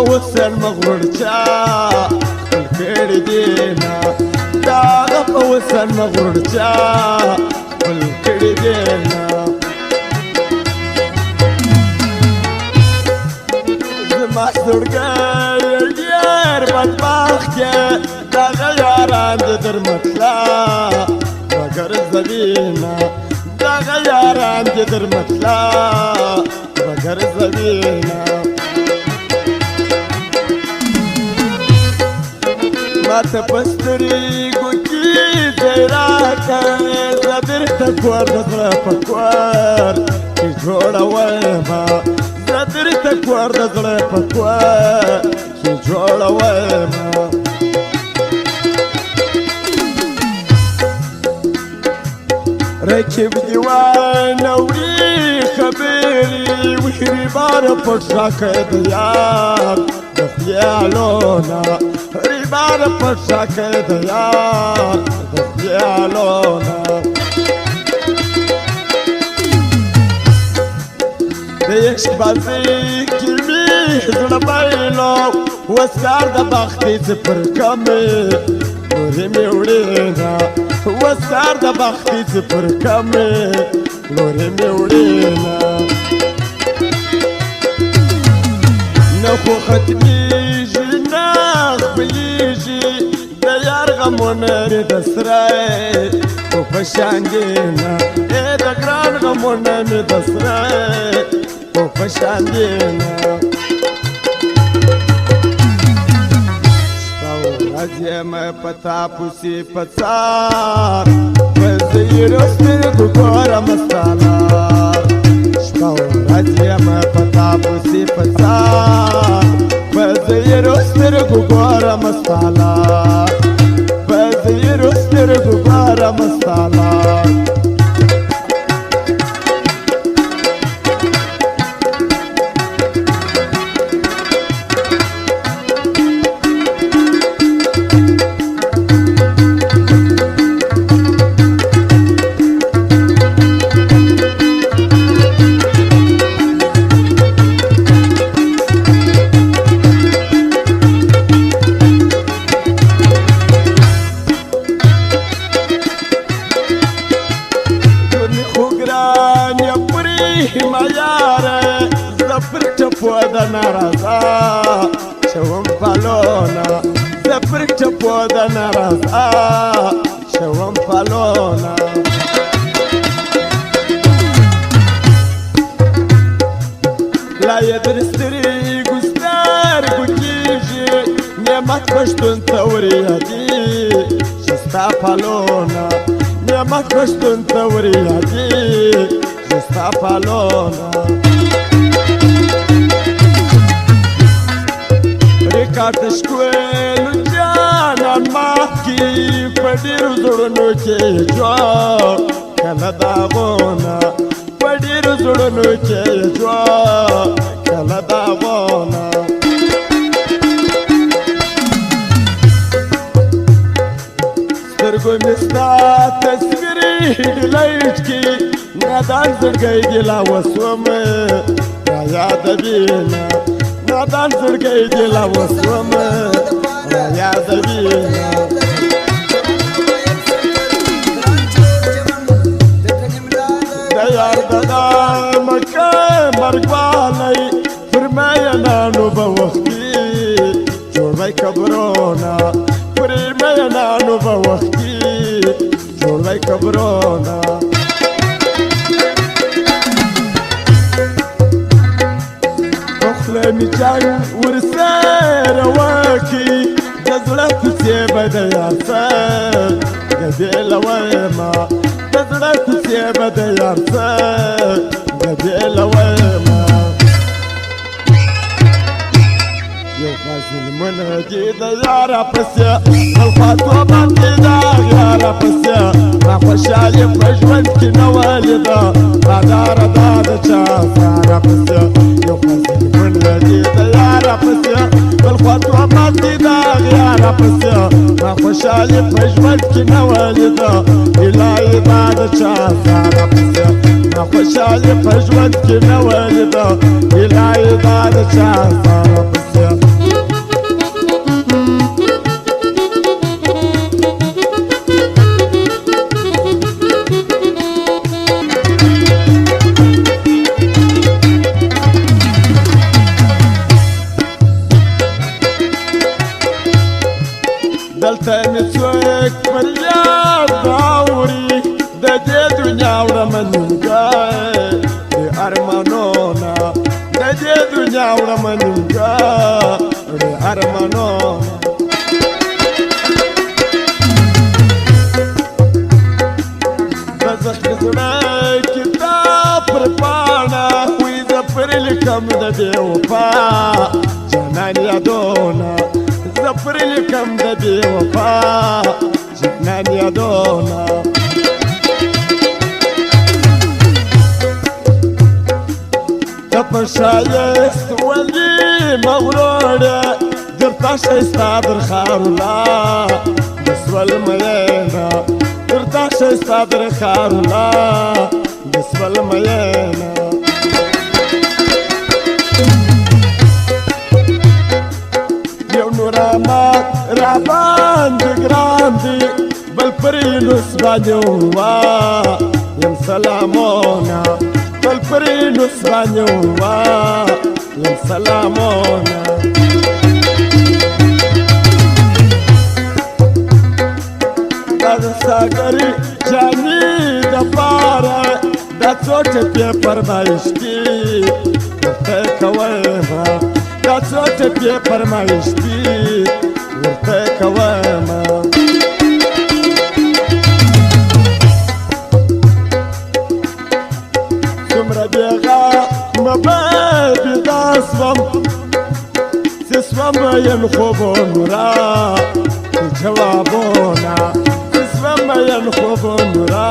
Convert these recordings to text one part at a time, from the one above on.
وسن مغرور چا خپل کړي دینا داغه په وسن مغرور چا خپل کړي دینا زما زړګی ډېر بدبخت دغه یاران د در مطلع بغیر زوینا دغه یاران د در مطلع بغیر زوینا ماته پسترګو کې زراکه زبر ته کور د زړه په کور چې جوړوم زبر ته کور د زړه په کور چې جوړوم رکب دیوانه وړي خبرې وحري بار پټ راکړه د یار د خیالونه بار پټ راکړه د یار د خیالونه د عشق بازۍ کې مې زړه بایلو وسکار د بختې څه پر کمې لورې مې وړېنا وسکار د بختې څه پر کمې لورې مې وړېنا نه خو ختمېږي نه خپلېږي د یار غمونه مې د سرای خو په شان دي نه د ګران غمونه مې د سرای خو په شان دي نه شپه ورځ یم په تا پسې په څار په زیرو سترګو ګورم ستا لار شپه ورځ یم په تا پسې په څار په زیرو سترګو ګورم ستا لار په زیرو سترګو ګورم ستا لار د ناراضه شوم پالونه زه پر ټپو د ناراضه شوم پالونه لا یې در سترګو سترګو کېږي نعمت پښتون ته وریادي چې ستا پالونه نعمت پښتون ته وریادي چې ستا پالونه کاټش کویلو جانان ماکي په ډېرو زړونو کې جوړ کله داغونه په ډېرو زړونو کې جوړ کله داغونه سترګو مې ستا تصویر ډیلیټ کې نادان زړګی دې لا وسوم را یادوینه نادان زړګی دې لا وسوم را یادوینه د یار د مکه مرګ والی پر میینانو به وختي جوړوی قبرونه پر میینانو به وختي جوړوی قبرونه می جنگ ورسره وکي د زړه کوڅې به د یار سر ګډېله ویمه د زړه کوڅې به د یار سر ګډېله ویمه یو فاصل منهجي د یاره پسې بل خواته باندې د یاره پسې ما خوشحالي په ژوند کې نه ولیده باداره دا د چا ساره پسې یو فاصل منهجي د یاره پسې بل خواته باندې د یاره پسې ما خوشحالي په ژوند کې نه ولیده الهي دا د چا ساره پسې ما خوشحالي په ژوند کې نه ولیده الهي دا د چا ساره پسې دنیا وړم نیمګړی ارمانونه د زخمي زړه کتاب پر پاڼه وي زه پرې لیکم د بې وفا جانان یادونه زه پرې لیکم د بې وفا جانان یادونه په ښایست ولي مغروره درته ښایسته درخارونه د سول میینه درته ښایسته درخارونه د سول میینه یو نور احمد راباندې ګران دی بل پرې نوس باندې ووایم سلامونه بل پرې نوس باندې ووایم سلامونه دا د ساګرې جانې دپاره دا څو ټپې فرمایش دي ورته کومه دا څو ټپې فرمایش دي ورته کومه څومره بېغمه به بېدا سوم چې سوم یم خوبونو را جوابونه چې سوم یم خوبونو را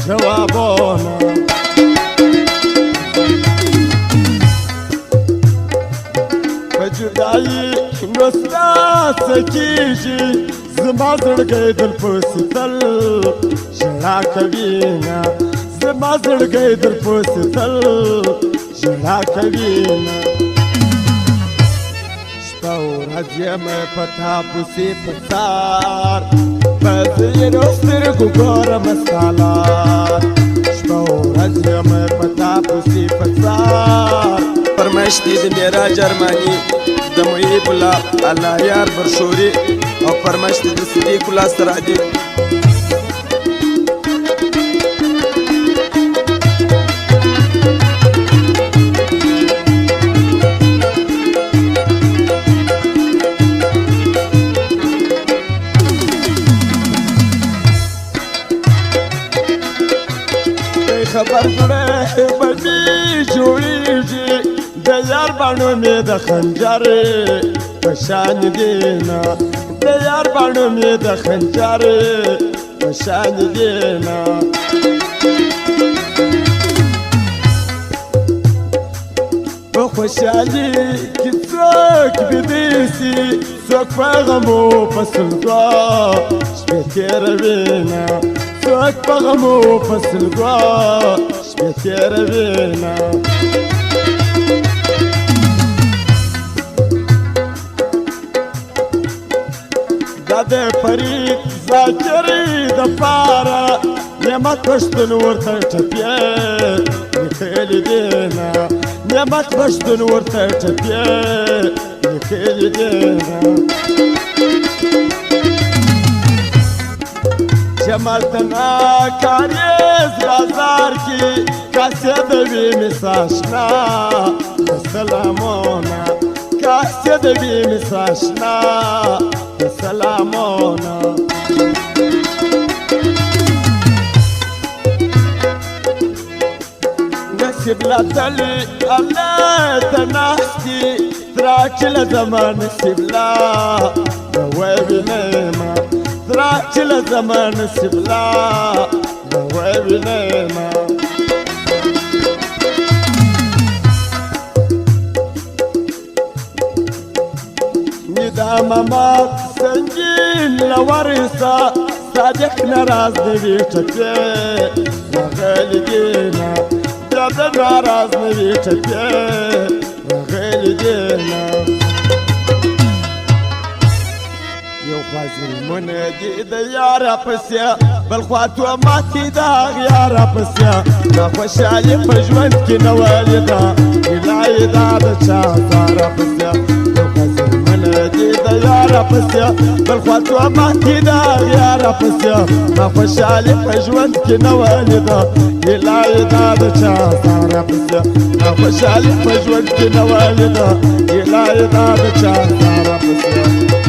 جوابونه په جدایي نو ستا څه کېږي زما زړګی در پسې تل ژړا کوینه زما زړګی در پسې تل ژړا کوینه شپه ورځ یم په تا پسې په څار په ځینو سترګو ګورم ستا لار شپه ورځ یم په تا پسې په څار فرمایش دی د معراج ارماني د محیب الله الله یار برشوري او فرمایش دی د صدیق الله سرادي خبر زړه به مې جوړېږي د یار باڼو مې د خنجر په شان دینه د یار باڼو مې د خنجر په شان دینه په خوشحالي کې څوک بېدې سي څوک په غمو په سلګو شپې تېروینه څوک په غمو په سلګو شپې تېروینه دا د فرید ذاکرې دپاره نعمت پښتون ورته ټپې لیکلي دینه نعمت پښتون ورته ټپې لیکلي دینه جمال تناکاریز بازار کی کاسه دوی مساشنا سلامونا کاسه دوی مساشنا سلامونا نسيب لا تلي الله تناستي تراكي لزمان نسيب لا دوابي نيمة تراكي لزمان نسيب لا دوابي نيمة ندامات سنجين لورثة صادق نراز نبي تكي وغالي دينا جابنا نراز نبي تكي وغالي دينا یو خازن منادي د یارا پسیا بل خواته ماتي دا یارا پسیا ما خوشالي په ژوند کې نه والدا الهي دا د چا زارا پسیا یو خازن منادي د یارا پسې بل خوا څو ماتې د غیاره پسې ما خوشحالي په ژوند کې نه وه لیده هیله یې دا د چا ساره پسې ما خوشحالي په ژوند کې نه وه لیده هیله یې دا د چا ساره پسې